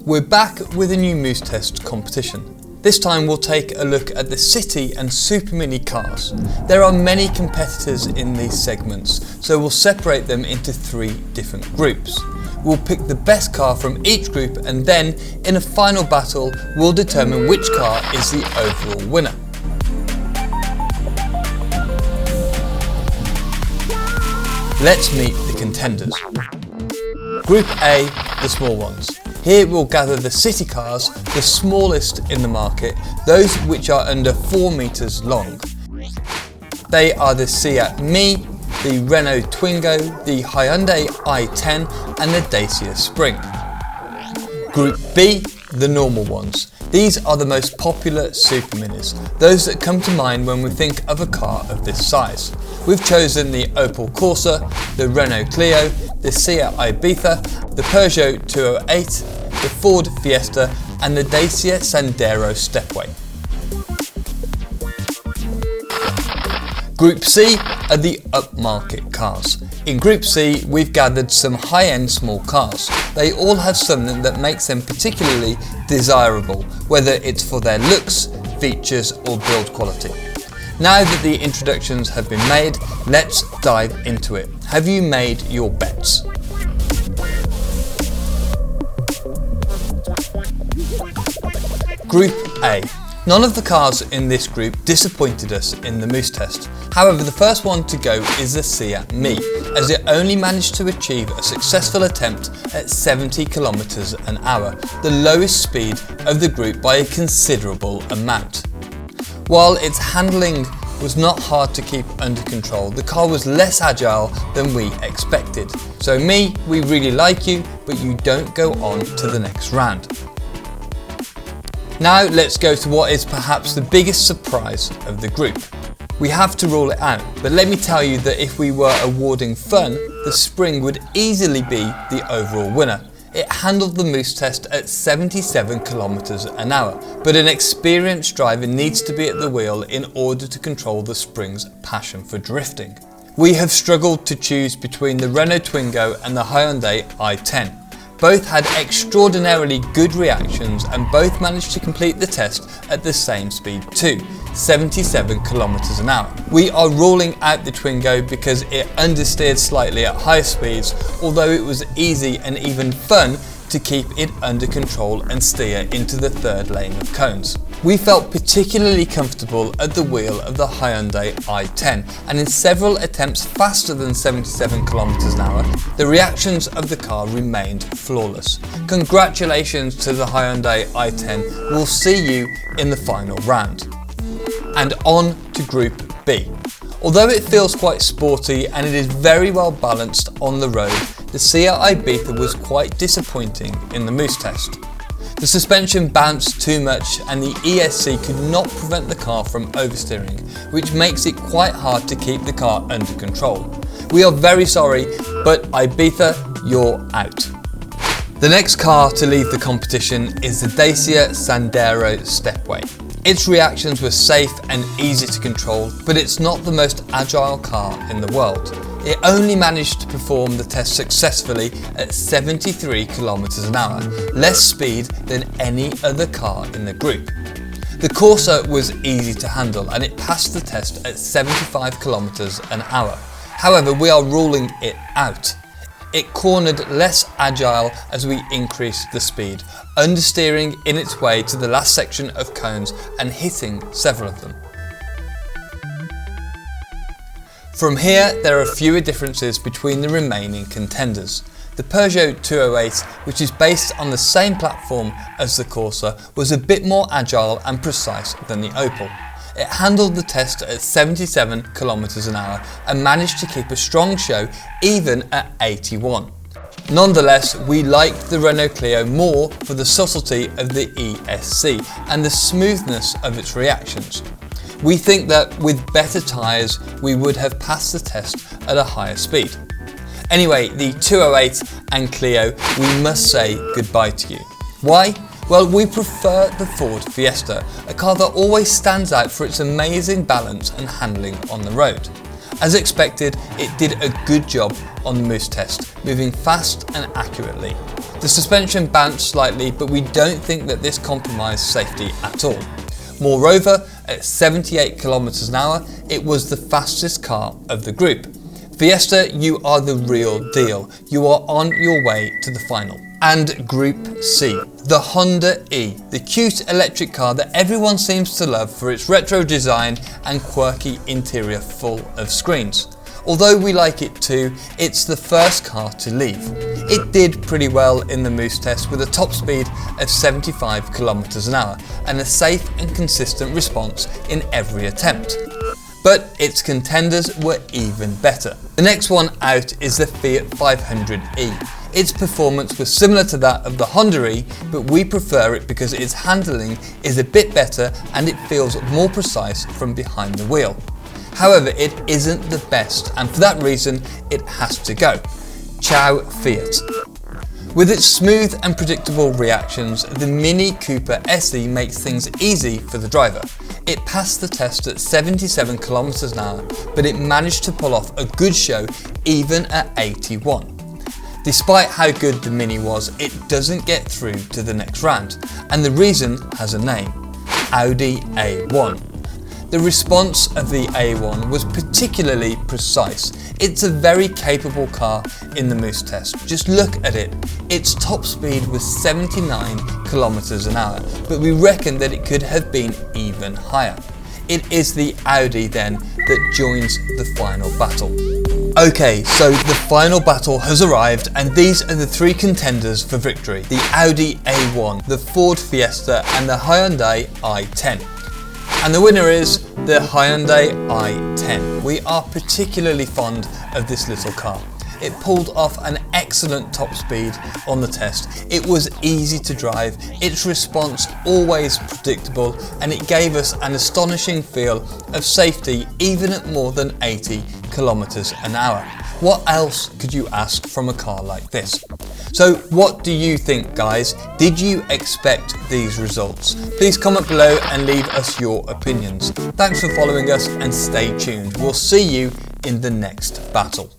We're back with a new Moose Test competition. This time we'll take a look at the city and supermini cars. There are many competitors in these segments, so we'll separate them into 3 different groups. We'll pick the best car from each group, and then in a final battle we'll determine which car is the overall winner. Let's meet the contenders. Group A, the small ones. Here we'll gather the city cars, the smallest in the market, those which are under 4 meters long. They are the Seat Mii, the Renault Twingo, the Hyundai i10 and the Dacia Spring. Group B, the normal ones. These are the most popular superminis, those that come to mind when we think of a car of this size. We've chosen the Opel Corsa, the Renault Clio, the Seat Ibiza, the Peugeot 208, the Ford Fiesta and the Dacia Sandero Stepway. Group C are the upmarket cars. In Group C we've gathered some high-end small cars. They all have something that makes them particularly desirable, whether it's for their looks, features or build quality. Now that the introductions have been made, let's dive into it. Have you made your bets? Group A. None of the cars in this group disappointed us in the Moose Test. However, the first one to go is the Seat Mii, as it only managed to achieve a successful attempt at 70 km an hour, the lowest speed of the group by a considerable amount. While its handling was not hard to keep under control, the car was less agile than we expected. So Mii, we really like you, but you don't go on to the next round. Now let's go to what is perhaps the biggest surprise of the group. We have to rule it out, but let me tell you that if we were awarding fun, the Spring would easily be the overall winner. It handled the Moose Test at 77 km an hour, but an experienced driver needs to be at the wheel in order to control the Spring's passion for drifting. We have struggled to choose between the Renault Twingo and the Hyundai i10. Both had extraordinarily good reactions and both managed to complete the test at the same speed too, 77 km an hour. We are ruling out the Twingo because it understeered slightly at high speeds, although it was easy and even fun to keep it under control and steer into the 3rd lane of cones. We felt particularly comfortable at the wheel of the Hyundai i10, and in several attempts faster than 77 km an hour, the reactions of the car remained flawless. Congratulations to the Hyundai i10, we'll see you in the final round. And on to Group B. Although it feels quite sporty and it is very well balanced on the road, the Seat Ibiza was quite disappointing in the Moose Test. The suspension bounced too much and the ESC could not prevent the car from oversteering, which makes it quite hard to keep the car under control. We are very sorry, but Ibiza, you're out. The next car to leave the competition is the Dacia Sandero Stepway. Its reactions were safe and easy to control, but it's not the most agile car in the world. It only managed to perform the test successfully at 73 km an hour, less speed than any other car in the group. The Corsa was easy to handle and it passed the test at 75 km an hour. However, we are ruling it out. It cornered less agile as we increased the speed, understeering in its way to the last section of cones and hitting several of them. From here, there are fewer differences between the remaining contenders. The Peugeot 208, which is based on the same platform as the Corsa, was a bit more agile and precise than the Opel. It handled the test at 77 km an hour and managed to keep a strong show even at 81. Nonetheless, we liked the Renault Clio more for the subtlety of the ESC and the smoothness of its reactions. We think that with better tyres we would have passed the test at a higher speed. Anyway, the 208 and Clio, we must say goodbye to you. Why? Well, we prefer the Ford Fiesta, a car that always stands out for its amazing balance and handling on the road. As expected, it did a good job on the Moose Test, moving fast and accurately. The The suspension bounced slightly, but we don't think that this compromised safety at all. Moreover, at 78 km/h, it was the fastest car of the group. Fiesta, you are the real deal. You are on your way to the final. And Group C, the Honda E, the cute electric car that everyone seems to love for its retro design and quirky interior full of screens. Although we like it too, it's the first car to leave. It did pretty well in the Moose test with a top speed of 75 km/h and a safe and consistent response in every attempt. But its contenders were even better. The next one out is the Fiat 500e. Its performance was similar to that of the Honda E, but we prefer it because its handling is a bit better and it feels more precise from behind the wheel. However, it isn't the best, and for that reason, it has to go. Ciao Fiat. With its smooth and predictable reactions, the Mini Cooper SE makes things easy for the driver. It passed the test at 77 km/h, but it managed to pull off a good show even at 81. Despite how good the Mini was, it doesn't get through to the next round, and the reason has a name: Audi A1. The response of the A1 was particularly precise. It's a very capable car in the Moose test. Just look at it. Its top speed was 79 km/h, but we reckon that it could have been even higher. It is the Audi then that joins the final battle. Okay, so the final battle has arrived, and these are the three contenders for victory: the Audi A1, the Ford Fiesta and the Hyundai i10. And the winner is the Hyundai i10. We are particularly fond of this little car. It pulled off an excellent top speed on the test. It was easy to drive, its response always predictable, and it gave us an astonishing feel of safety even at more than 80 km/h. What else could you ask from a car like this? So what do you think, guys? Did you expect these results? Please comment below and leave us your opinions. Thanks for following us and stay tuned. We'll see you in the next battle.